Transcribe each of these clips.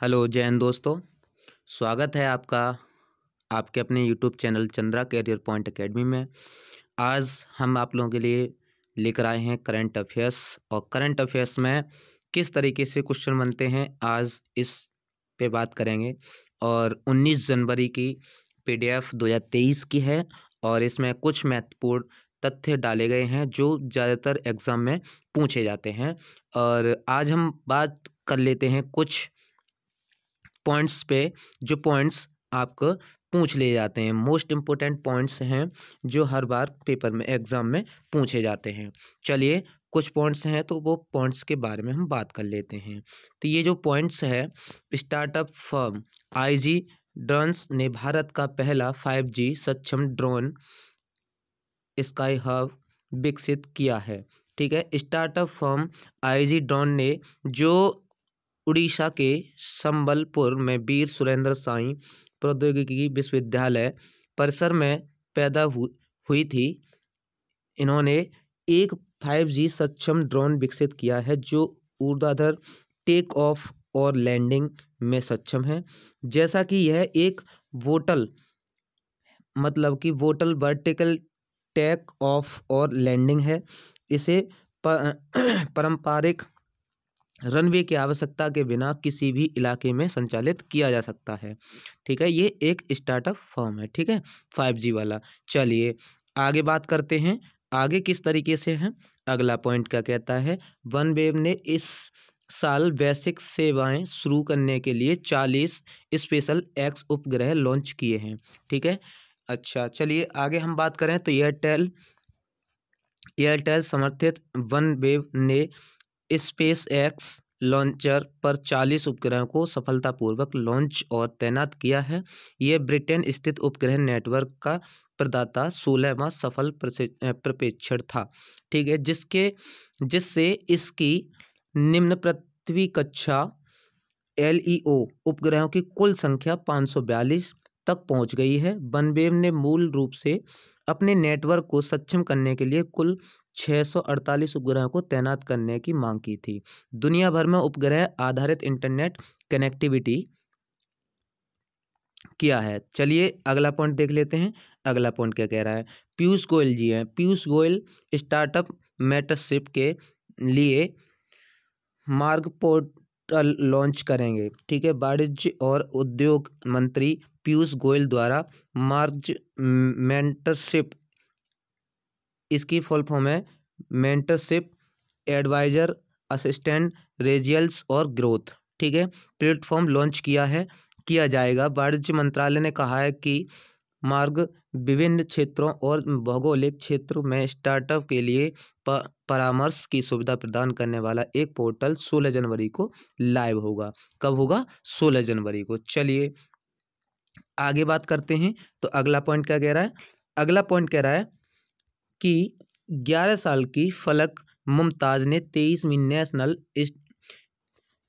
Hello जय हिंद दोस्तों। स्वागत है आपका आपके अपने YouTube channel Chandra career point academy में। आज हम आप लोगों के लिए लेकर आए हैं करंट अफेयर्स, और करंट अफेयर्स में किस तरीके से क्वेश्चन बनते हैं आज इस पे बात करेंगे। और 19 जनवरी की पीडीएफ 2023 की है, और इसमें कुछ महत्वपूर्ण तथ्य डाले गए हैं जो ज़्यादातर एग्ज़ाम में पूछे जाते हैं। और आज हम बात कर लेते हैं कुछ पॉइंट्स पे, जो पॉइंट्स आपको पूछ लिए जाते हैं। मोस्ट इम्पोर्टेंट पॉइंट्स हैं जो हर बार पेपर में एग्ज़ाम में पूछे जाते हैं। चलिए, कुछ पॉइंट्स हैं तो वो पॉइंट्स के बारे में हम बात कर लेते हैं। तो ये जो पॉइंट्स है, स्टार्टअप फर्म आईजी ड्रोन्स ने भारत का पहला 5G सक्षम ड्रोन स्काई हब विकसित किया है। ठीक है, स्टार्टअप फर्म आईजी ड्रोन ने जो उड़ीसा के संबलपुर में वीर सुरेंद्र साई प्रौद्योगिकी विश्वविद्यालय परिसर में पैदा हुई थी। इन्होंने एक 5G सक्षम ड्रोन विकसित किया है जो ऊर्ध्वाधर टेक ऑफ और लैंडिंग में सक्षम है। जैसा कि यह एक वोटल वोटल वर्टिकल टेक ऑफ और लैंडिंग है। इसे पारंपरिक रनवे की आवश्यकता के बिना किसी भी इलाके में संचालित किया जा सकता है। ठीक है, ये एक स्टार्टअप फर्म है। ठीक है, 5G वाला। चलिए आगे बात करते हैं, आगे किस तरीके से है। अगला पॉइंट क्या कहता है, वनवेव ने इस साल वैश्विक सेवाएं शुरू करने के लिए 40 स्पेशल एक्स उपग्रह लॉन्च किए हैं। ठीक है, अच्छा चलिए आगे हम बात करें तो एयरटेल समर्थित वनवेव ने स्पेस एक्स लॉन्चर पर 40 उपग्रहों को सफलतापूर्वक लॉन्च और तैनात किया है। यह ब्रिटेन स्थित उपग्रह नेटवर्क का प्रदाता 16वां सफल प्रक्षेपण था। ठीक है, जिससे इसकी निम्न पृथ्वी कक्षा LEO उपग्रहों की कुल संख्या 542 तक पहुंच गई है। वनवेव ने मूल रूप से अपने नेटवर्क को सक्षम करने के लिए कुल 648 उपग्रहों को तैनात करने की मांग की थी। दुनिया भर में उपग्रह आधारित इंटरनेट कनेक्टिविटी किया है। चलिए अगला पॉइंट देख लेते हैं। अगला पॉइंट क्या कह रहा है, पीयूष गोयल जी हैं। पीयूष गोयल स्टार्टअप मेंटरशिप के लिए मार्ग पोर्टल लॉन्च करेंगे। ठीक है, वाणिज्य और उद्योग मंत्री पीयूष गोयल द्वारा मार्ग मेंटरशिप, इसकी फुल फॉर्म है मेंटरशिप एडवाइजर असिस्टेंट रेजियल्स और ग्रोथ। ठीक है, प्लेटफॉर्म लॉन्च किया जाएगा। वाणिज्य मंत्रालय ने कहा है कि मार्ग विभिन्न क्षेत्रों और भौगोलिक क्षेत्रों में स्टार्टअप के लिए परामर्श की सुविधा प्रदान करने वाला एक पोर्टल 16 जनवरी को लाइव होगा। कब होगा? 16 जनवरी को। चलिए आगे बात करते हैं तो अगला पॉइंट क्या कह रहा है। अगला पॉइंट कह रहा है कि 11 साल की फलक मुमताज ने 23वीं नेशनल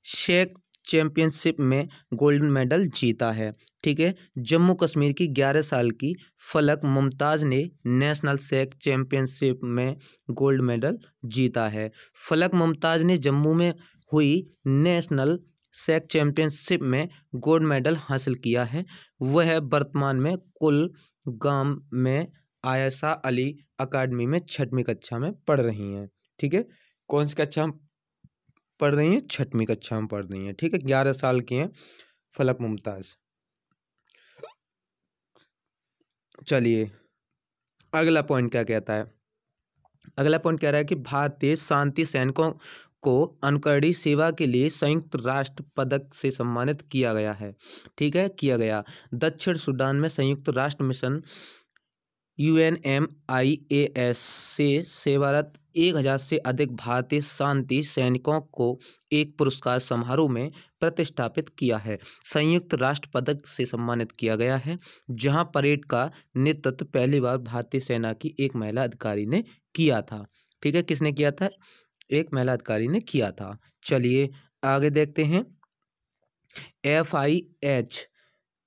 शेक चैंपियनशिप में गोल्ड मेडल जीता है। ठीक है, जम्मू कश्मीर की 11 साल की फलक मुमताज ने नेशनल शेक चैंपियनशिप में गोल्ड मेडल जीता है। फलक मुमताज ने जम्मू में हुई नेशनल शेक चैंपियनशिप में गोल्ड मेडल हासिल किया है। वह वर्तमान में कुलगाम में आयशा अली अकादमी में 6वीं कक्षा में पढ़ रही हैं। ठीक है, कौन सी कक्षा में पढ़ रही हैं? 6वीं कक्षा में पढ़ रही हैं। ठीक है, 11 साल की हैं फलक मुमताज। चलिए अगला पॉइंट क्या कहता है। अगला पॉइंट कह रहा है कि भारतीय शांति सैनिकों को अनुकरणीय सेवा के लिए संयुक्त राष्ट्र पदक से सम्मानित किया गया है। ठीक है, किया गया। दक्षिण सूडान में संयुक्त राष्ट्र मिशन UNMIAS से सेवारत 1000 से अधिक भारतीय शांति सैनिकों को एक पुरस्कार समारोह में प्रतिष्ठापित किया है। संयुक्त राष्ट्र पदक से सम्मानित किया गया है, जहां परेड का नेतृत्व पहली बार भारतीय सेना की एक महिला अधिकारी ने किया था। ठीक है, किसने किया था? एक महिला अधिकारी ने किया था। चलिए आगे देखते हैं। FIH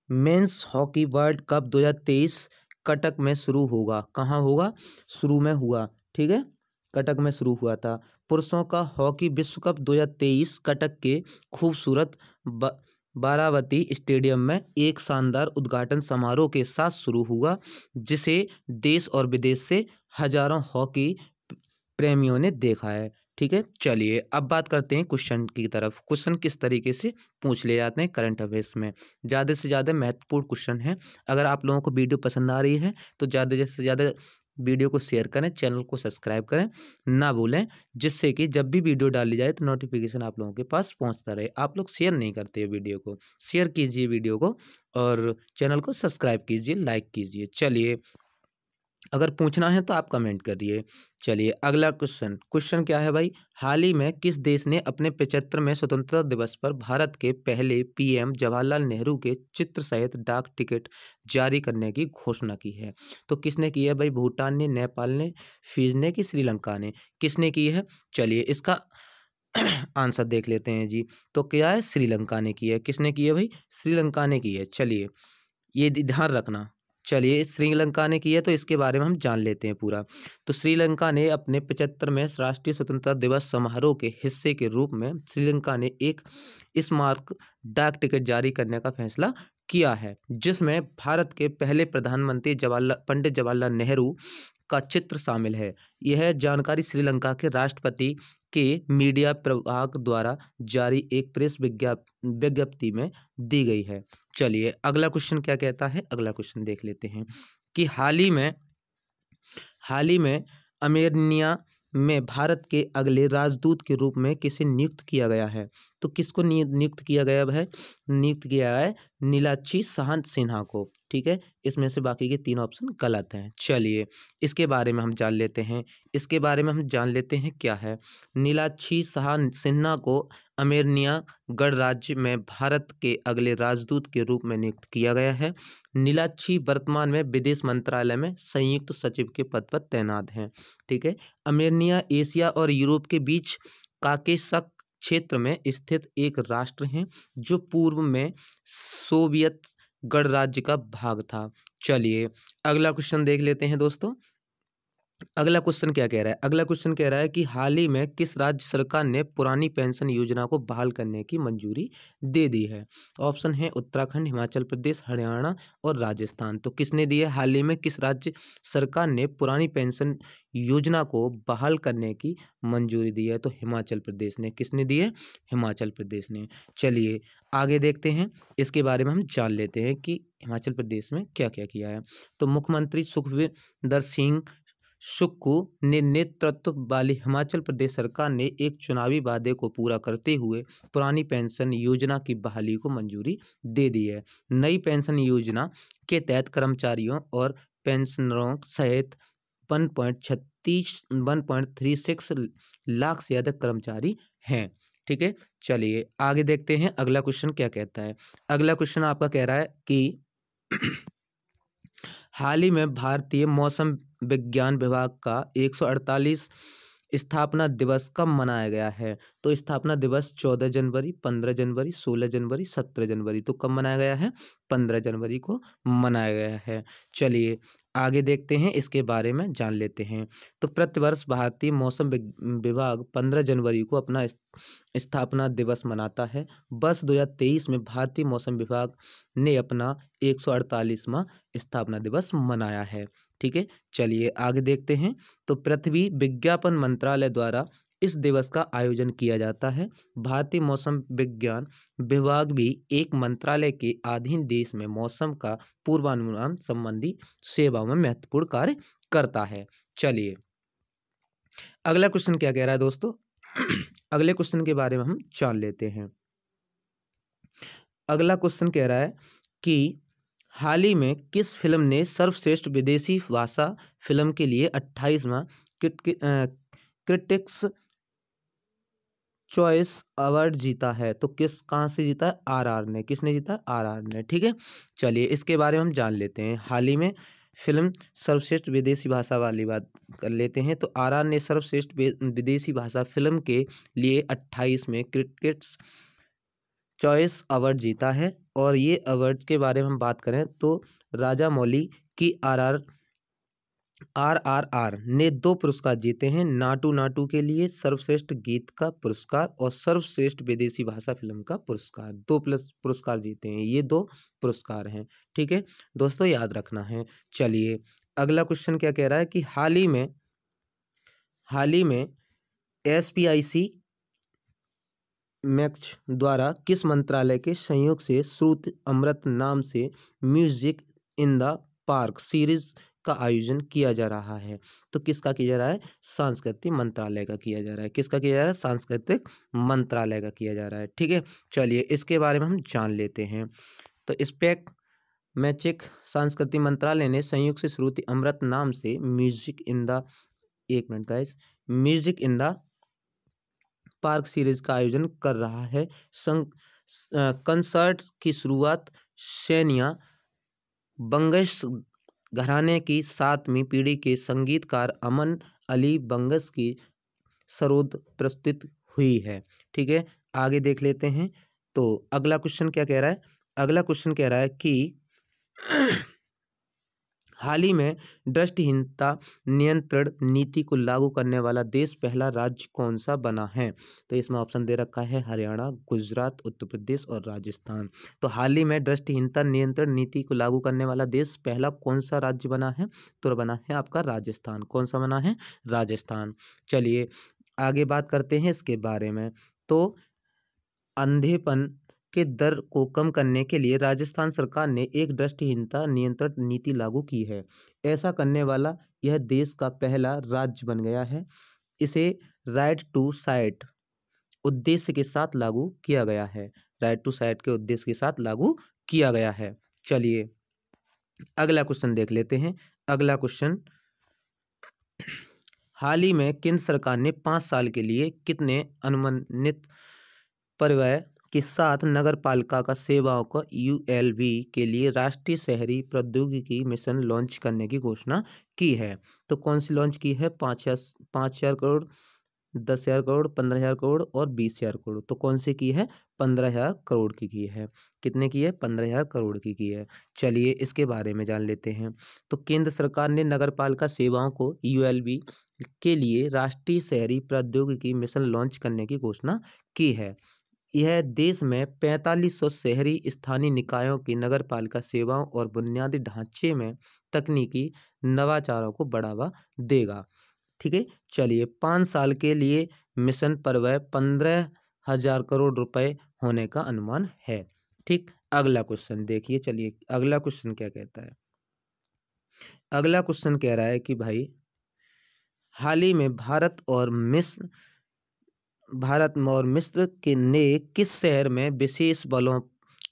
men's hockey world cup 2023 Cuttack में शुरू होगा। कहाँ होगा? शुरू में हुआ। ठीक है, कटक में शुरू हुआ था। पुरुषों का हॉकी विश्व कप 2023 कटक के खूबसूरत बारावती स्टेडियम में एक शानदार उद्घाटन समारोह के साथ शुरू हुआ, जिसे देश और विदेश से हजारों हॉकी प्रेमियों ने देखा है। ठीक है, चलिए अब बात करते हैं क्वेश्चन की तरफ। क्वेश्चन किस तरीके से पूछ ले जाते हैं करंट अफेयर्स में, ज़्यादा से ज़्यादा महत्वपूर्ण क्वेश्चन है। अगर आप लोगों को वीडियो पसंद आ रही है तो ज़्यादा से ज़्यादा वीडियो को शेयर करें, चैनल को सब्सक्राइब करें ना भूलें, जिससे कि जब भी वीडियो डाली जाए तो नोटिफिकेशन आप लोगों के पास पहुंचता रहे। आप लोग शेयर नहीं करते वीडियो को, शेयर कीजिए वीडियो को और चैनल को सब्सक्राइब कीजिए, लाइक कीजिए। चलिए, अगर पूछना है तो आप कमेंट करिए। चलिए अगला क्वेश्चन क्या है भाई, हाल ही में किस देश ने अपने 75वें स्वतंत्रता दिवस पर भारत के पहले पीएम जवाहरलाल नेहरू के चित्र सहित डाक टिकट जारी करने की घोषणा की है? तो किसने की है भाई? भूटान ने, नेपाल ने, फिजी ने कि श्रीलंका ने? किसने की है? चलिए इसका आंसर देख लेते हैं जी। तो क्या है? श्रीलंका ने की है। किसने की है भाई? श्रीलंका ने की है। चलिए ये ध्यान रखना। चलिए श्रीलंका ने की है तो इसके बारे में हम जान लेते हैं पूरा। तो श्रीलंका ने अपने 75वें राष्ट्रीय स्वतंत्रता दिवस समारोह के हिस्से के रूप में श्रीलंका ने एक स्मारक डाक टिकट जारी करने का फैसला किया है, जिसमें भारत के पहले प्रधानमंत्री पंडित जवाहरलाल नेहरू का चित्र शामिल है। यह जानकारी श्रीलंका के राष्ट्रपति के मीडिया प्रभाग द्वारा जारी एक प्रेस विज्ञप्ति में दी गई है। चलिए अगला क्वेश्चन क्या कहता है, अगला क्वेश्चन देख लेते हैं कि हाल ही में अर्मेनिया में भारत के अगले राजदूत के रूप में किसे नियुक्त किया गया है? तो किसको नियुक्त किया गया है? नियुक्त किया है नीलाक्षी साहन सिन्हा को। ठीक है, इसमें से बाकी के 3 ऑप्शन गलत हैं। चलिए इसके बारे में हम जान लेते हैं। इसके बारे में हम जान लेते हैं क्या है। नीलाक्षी साहन सिन्हा को अर्मेनिया गणराज्य में भारत के अगले राजदूत के रूप में नियुक्त किया गया है। नीलाक्षी वर्तमान में विदेश मंत्रालय में संयुक्त सचिव के पद पर तैनात हैं। ठीक है, अर्मेनिया एशिया और यूरोप के बीच काकेशस क्षेत्र में स्थित एक राष्ट्र है जो पूर्व में सोवियत गणराज्य का भाग था। चलिए अगला क्वेश्चन देख लेते हैं दोस्तों। अगला क्वेश्चन क्या कह रहा है? अगला क्वेश्चन कह रहा है कि हाल ही में किस राज्य सरकार ने पुरानी पेंशन योजना को बहाल करने की मंजूरी दे दी है? ऑप्शन है उत्तराखंड, हिमाचल प्रदेश, हरियाणा और राजस्थान। तो किसने दी है? हाल ही में किस राज्य सरकार ने पुरानी पेंशन योजना को बहाल करने की मंजूरी दी है? तो हिमाचल प्रदेश ने। किसने दी है? हिमाचल प्रदेश ने। चलिए आगे देखते हैं, इसके बारे में हम जान लेते हैं कि हिमाचल प्रदेश में क्या क्या किया है। तो मुख्यमंत्री सुखविंदर सिंह सुक्खू ने नेतृत्व वाली हिमाचल प्रदेश सरकार ने एक चुनावी वादे को पूरा करते हुए पुरानी पेंशन योजना की बहाली को मंजूरी दे दी है। नई पेंशन योजना के तहत कर्मचारियों और पेंशनरों सहित 1.36 लाख से अधिक कर्मचारी हैं। ठीक है, चलिए आगे देखते हैं अगला क्वेश्चन क्या कहता है। अगला क्वेश्चन आपका कह रहा है कि हाल ही में भारतीय मौसम विज्ञान विभाग का 148 स्थापना दिवस कब मनाया गया है? तो स्थापना दिवस 14 जनवरी, 15 जनवरी, 16 जनवरी, 17 जनवरी। तो कब मनाया गया है? 15 जनवरी को मनाया गया है। चलिए आगे देखते हैं, इसके बारे में जान लेते हैं। तो प्रतिवर्ष भारतीय मौसम विभाग 15 जनवरी को अपना स्थापना दिवस मनाता है। वर्ष 2023 में भारतीय मौसम विभाग ने अपना 148वां स्थापना दिवस मनाया है। ठीक है, चलिए आगे देखते हैं। तो पृथ्वी विज्ञापन मंत्रालय द्वारा इस दिवस का आयोजन किया जाता है। भारतीय मौसम विज्ञान विभाग भी एक मंत्रालय के अधीन देश में मौसम का पूर्वानुमान संबंधी सेवाओं में महत्वपूर्ण कार्य करता है। चलिए अगला क्वेश्चन क्या कह रहा है दोस्तों? अगले क्वेश्चन के बारे में हम जान लेते हैं। अगला क्वेश्चन कह रहा है कि हाल ही में किस फिल्म ने सर्वश्रेष्ठ विदेशी भाषा फिल्म के लिए 28वां क्रिटिक्स चॉइस अवार्ड जीता है? तो कहाँ से जीता है? आरआर ने। किसने जीता? आरआर ने। ठीक है, चलिए इसके बारे में हम जान लेते हैं। हाल ही में फिल्म सर्वश्रेष्ठ विदेशी भाषा वाली बात कर लेते हैं। तो आरआर ने सर्वश्रेष्ठ विदेशी भाषा फिल्म के लिए 28वें क्रिटिक्स चॉइस अवार्ड जीता है। और ये अवार्ड के बारे में हम बात करें तो राजा मौली की आरआर RRR ने 2 पुरस्कार जीते हैं, नाटू नाटू के लिए सर्वश्रेष्ठ गीत का पुरस्कार और सर्वश्रेष्ठ विदेशी भाषा फिल्म का पुरस्कार। 2 प्लस पुरस्कार जीते हैं, ये 2 पुरस्कार हैं। ठीक है दोस्तों, याद रखना है। चलिए अगला क्वेश्चन क्या कह रहा है कि हाल ही में SPIC मैक्स द्वारा किस मंत्रालय के सहयोग से श्रुति अमृत नाम से music in the park series का आयोजन किया जा रहा है? तो किसका किया जा रहा है? सांस्कृतिक मंत्रालय का किया जा रहा है। किसका किया जा रहा है? सांस्कृतिक मंत्रालय का किया जा रहा है। ठीक है, चलिए इसके बारे में हम जान लेते हैं। तो स्पेक मैचिक सांस्कृतिक मंत्रालय ने संयुक्त से श्रुति अमृत नाम से music in the music in the park series का आयोजन कर रहा है। कंसर्ट की शुरुआत सैनिया बंगश घराने की 7वीं पीढ़ी के संगीतकार अमन अली बंगश की सरोद प्रस्तुत हुई है। ठीक है, आगे देख लेते हैं। तो अगला क्वेश्चन क्या कह रहा है? अगला क्वेश्चन कह रहा है कि हाल ही में दृष्टिहीनता नियंत्रण नीति को लागू करने वाला देश पहला राज्य कौन सा बना है? तो इसमें ऑप्शन दे रखा है हरियाणा, गुजरात, उत्तर प्रदेश और राजस्थान। तो हाल ही में दृष्टिहीनता नियंत्रण नीति को लागू करने वाला देश पहला कौन सा राज्य बना है? तो बना है आपका राजस्थान। कौन सा बना है? राजस्थान। चलिए आगे बात करते हैं इसके बारे में। तो अंधेपन के दर को कम करने के लिए राजस्थान सरकार ने एक दृष्टिहीनता नियंत्रण नीति लागू की है। ऐसा करने वाला यह देश का पहला राज्य बन गया है। इसे राइट टू साइट उद्देश्य के साथ लागू किया गया है। राइट टू साइट के उद्देश्य के साथ लागू किया गया है। चलिए अगला क्वेश्चन देख लेते हैं। अगला क्वेश्चन, हाल ही में केंद्र सरकार ने 5 साल के लिए कितने अनुमानित परिव्यय के साथ नगर पालिका का सेवाओं को ULB के लिए राष्ट्रीय शहरी प्रौद्योगिकी मिशन लॉन्च करने की घोषणा की है? तो कौन सी लॉन्च की है? 5,000 करोड़, 10,000 करोड़, 15,000 करोड़ और 20,000 करोड़। तो कौन सी की है? 15,000 करोड़ की है। कितने की है? 15,000 करोड़ की है। चलिए इसके बारे में जान लेते हैं। तो केंद्र सरकार ने नगर पालिका सेवाओं को ULB के लिए राष्ट्रीय शहरी प्रौद्योगिकी मिशन लॉन्च करने की घोषणा की है। यह देश में 4500 शहरी स्थानीय निकायों की नगरपालिका सेवाओं और बुनियादी ढांचे में तकनीकी नवाचारों को बढ़ावा देगा। ठीक है, चलिए 5 साल के लिए मिशन पर व्यय 15,000 करोड़ रुपए होने का अनुमान है। ठीक, अगला क्वेश्चन देखिए। चलिए अगला क्वेश्चन क्या कहता है? अगला क्वेश्चन कह रहा है कि भाई हाल ही में भारत और मिस्र के ने किस शहर में विशेष बलों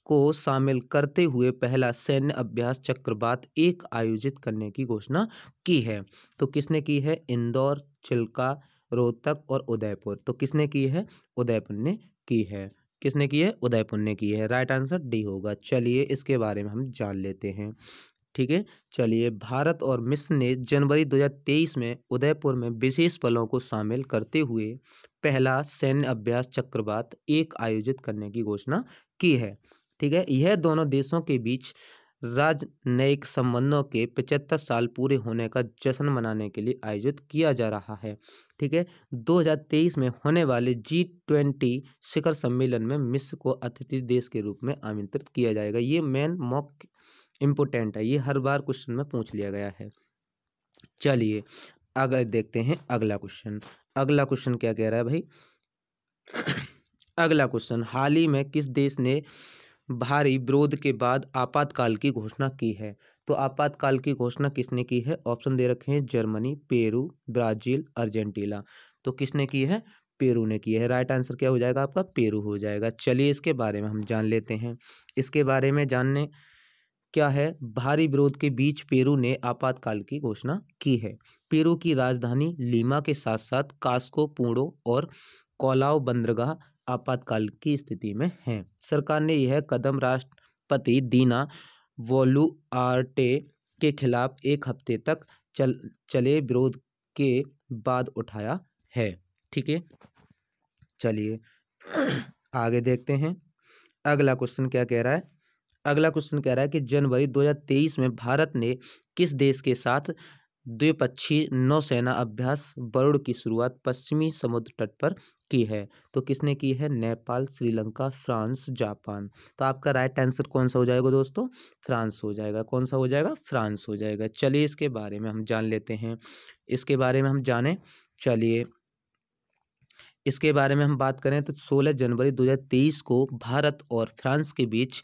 को शामिल करते हुए पहला सैन्य अभ्यास चक्रवात 1 आयोजित करने की घोषणा की है? तो किसने की है? इंदौर, चिल्का, रोहतक और उदयपुर। तो किसने की है? उदयपुर ने की है। किसने की है? उदयपुर ने की है। राइट आंसर डी होगा। चलिए इसके बारे में हम जान लेते हैं। ठीक है, चलिए भारत और मिस्र ने जनवरी 2023 में उदयपुर में विशेष बलों को शामिल करते हुए पहला सैन्य अभ्यास चक्रवात 1 आयोजित करने की घोषणा की है। ठीक है, यह दोनों देशों के बीच राजनयिक संबंधों के 75 साल पूरे होने का जश्न मनाने के लिए आयोजित किया जा रहा है। ठीक है, 2023 में होने वाले G20 शिखर सम्मेलन में मिस्र को अतिथि देश के रूप में आमंत्रित किया जाएगा। ये मेन मॉक इम्पोर्टेंट है, ये हर बार क्वेश्चन में पूछ लिया गया है। चलिए अगर देखते हैं अगला क्वेश्चन। अगला क्वेश्चन क्या कह रहा है भाई? अगला क्वेश्चन, हाल ही में किस देश ने भारी विरोध के बाद आपातकाल की घोषणा की है? तो आपातकाल की घोषणा किसने की है? ऑप्शन दे रखे हैं जर्मनी, पेरू, ब्राजील, अर्जेंटीना। तो किसने की है? पेरू ने की है। राइट आंसर क्या हो जाएगा आपका? पेरू हो जाएगा। चलिए इसके बारे में हम जान लेते हैं। इसके बारे में जानने क्या है? भारी विरोध के बीच पेरू ने आपातकाल की घोषणा की है। पेरू की राजधानी लीमा के साथ साथ कास्को, पूर्णो और कोलाओ बंदरगाह आपातकाल की स्थिति में हैं। सरकार ने यह कदम राष्ट्रपति दीना बोलुआर्टे के खिलाफ 1 हफ्ते तक चले विरोध के बाद उठाया है। ठीक है, चलिए आगे देखते हैं। अगला क्वेश्चन क्या कह रहा है? अगला क्वेश्चन कह रहा है कि जनवरी 2023 में भारत ने किस देश के साथ द्विपक्षीय नौसेना अभ्यास बरुड़ की शुरुआत पश्चिमी समुद्र तट पर की है? तो किसने की है? Nepal, Sri Lanka, France, Japan. तो आपका राइट आंसर कौन सा हो जाएगा दोस्तों? फ्रांस हो जाएगा। कौन सा हो जाएगा? फ्रांस हो जाएगा। चलिए इसके बारे में हम जान लेते हैं। इसके बारे में हम जानें। चलिए इसके बारे में हम बात करें तो 16 जनवरी 2023 को भारत और फ्रांस के बीच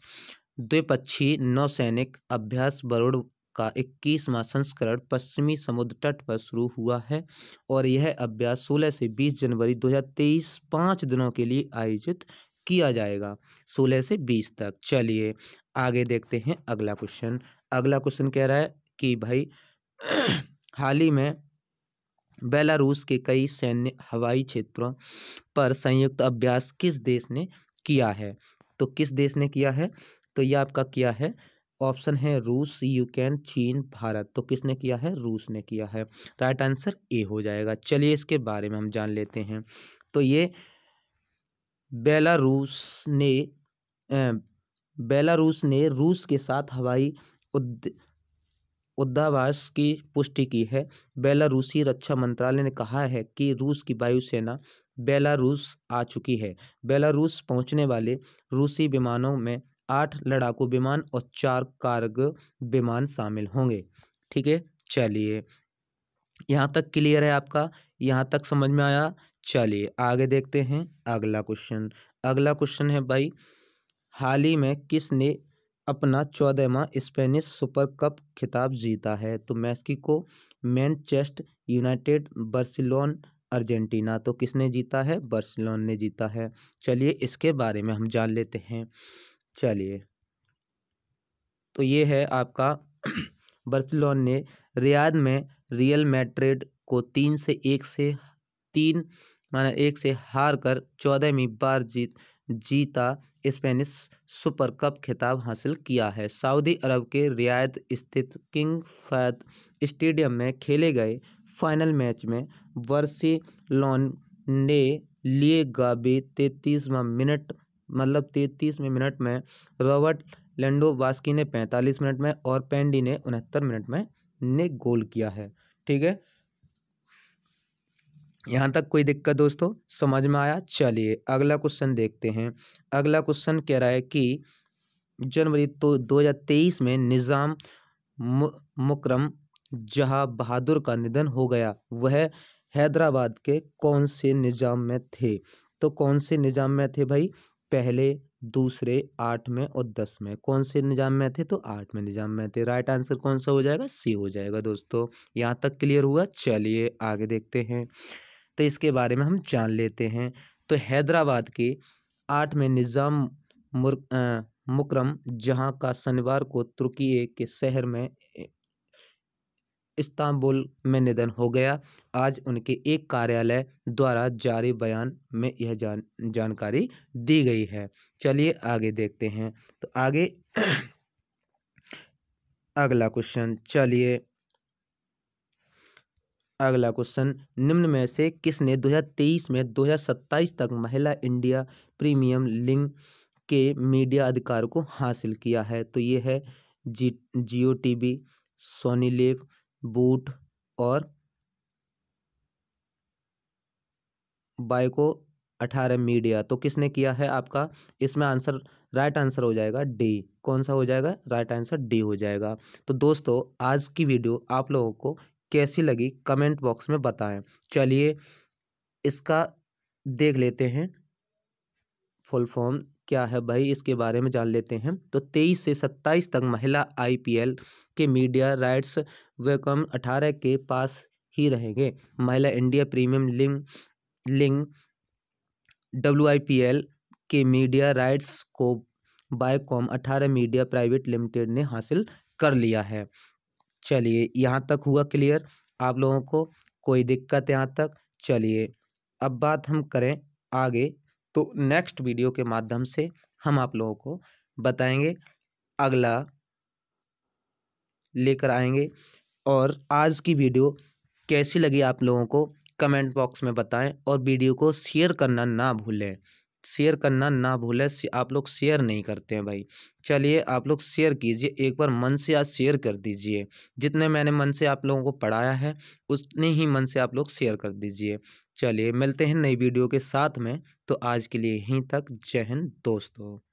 द्विपक्षीय नौसैनिक अभ्यास बरुड़ का 21वां संस्करण पश्चिमी समुद्र तट पर शुरू हुआ है और यह अभ्यास 16 से 20 जनवरी 2023 5 दिनों के लिए आयोजित किया जाएगा, 16 से 20 तक। चलिए आगे देखते हैं अगला क्वेश्चन। अगला क्वेश्चन कह रहा है कि भाई हाल ही में बेलारूस के कई सैन्य हवाई क्षेत्रों पर संयुक्त अभ्यास किस देश ने किया है? तो किस देश ने किया है? तो यह आपका किया है, ऑप्शन है रूस, यूक्रेन, चीन, भारत। तो किसने किया है? रूस ने किया है। राइट आंसर ए हो जाएगा। चलिए इसके बारे में हम जान लेते हैं। तो ये बेलारूस ने रूस के साथ हवाई युद्धाभ्यास की पुष्टि की है। बेलारूसी रक्षा मंत्रालय ने कहा है कि रूस की वायुसेना बेलारूस आ चुकी है। बेलारूस पहुंचने वाले रूसी विमानों में 8 लड़ाकू विमान और 4 कार्गो विमान शामिल होंगे। ठीक है, चलिए यहाँ तक क्लियर है आपका? यहाँ तक समझ में आया? चलिए आगे देखते हैं अगला क्वेश्चन। अगला क्वेश्चन है भाई, हाल ही में किसने अपना 14वां स्पेनिश सुपर कप खिताब जीता है? तो Mexico, Manchester United, Barcelona, Argentina. तो किसने जीता है? बार्सिलोना ने जीता है। चलिए इसके बारे में हम जान लेते हैं। चलिए तो ये है आपका बार्सिलोना ने रियाद में रियल मैड्रिड को 1 से हार कर 14वीं बार जीता स्पेनिश सुपर कप खिताब हासिल किया है। सऊदी अरब के रियाद स्थित किंग फहद स्टेडियम में खेले गए फाइनल मैच में बार्सिलोना ने लिए गाबी 33वें मिनट में रॉबर्ट लेंडोवास्की ने 45 मिनट में और पेंडी ने 69 मिनट में गोल किया है। ठीक है, यहाँ तक कोई दिक्कत दोस्तों? समझ में आया? चलिए अगला क्वेश्चन देखते हैं। अगला क्वेश्चन कह रहा है कि जनवरी 2023 में निज़ाम मुकरम जहां बहादुर का निधन हो गया, वह हैदराबाद के कौन से निज़ाम में थे? तो कौन से निज़ाम में थे भाई? पहले, दूसरे, 8वें और 10वें। कौन से निज़ाम में थे? तो 8वें निज़ाम में थे। राइट आंसर कौन सा हो जाएगा? सी हो जाएगा दोस्तों। यहाँ तक क्लियर हुआ? चलिए आगे देखते हैं। तो इसके बारे में हम जान लेते हैं। तो हैदराबाद के 8वें निज़ाम मुकरम जहां का शनिवार को तुर्की के शहर में इस्तांबुल में निधन हो गया। आज उनके एक कार्यालय द्वारा जारी बयान में यह जानकारी दी गई है। चलिए आगे देखते हैं। तो आगे अगला क्वेश्चन। चलिए अगला क्वेश्चन, निम्न में से किसने 2023 में 2027 तक महिला इंडिया प्रीमियम लीग के मीडिया अधिकार को हासिल किया है? तो ये है जियो टीवी, सोनी लिव, बूट और बाइको 18 मीडिया। तो किसने किया है आपका? इसमें आंसर, राइट आंसर हो जाएगा डी। कौन सा हो जाएगा? राइट आंसर डी हो जाएगा। तो दोस्तों आज की वीडियो आप लोगों को कैसी लगी कमेंट बॉक्स में बताएं। चलिए इसका देख लेते हैं फुल फॉर्म क्या है भाई, इसके बारे में जान लेते हैं। तो 23 से 27 तक महिला IPL के मीडिया राइट्स वेकम 18 के पास ही रहेंगे। महिला इंडिया प्रीमियम लीग WIPL के मीडिया राइट्स को बायकॉम 18 मीडिया प्राइवेट लिमिटेड ने हासिल कर लिया है। चलिए यहाँ तक हुआ क्लियर आप लोगों को? कोई दिक्कत यहाँ तक? चलिए अब बात हम करें आगे, तो नेक्स्ट वीडियो के माध्यम से हम आप लोगों को बताएंगे, अगला लेकर आएंगे। और आज की वीडियो कैसी लगी आप लोगों को कमेंट बॉक्स में बताएं और वीडियो को शेयर करना ना भूलें। शेयर करना ना भूलें। आप लोग शेयर नहीं करते हैं भाई। चलिए आप लोग शेयर कीजिए, एक बार मन से आज शेयर कर दीजिए। जितने मैंने मन से आप लोगों को पढ़ाया है उतने ही मन से आप लोग शेयर कर दीजिए। चलिए मिलते हैं नई वीडियो के साथ में। तो आज के लिए यहीं तक। जय हिंद दोस्तों।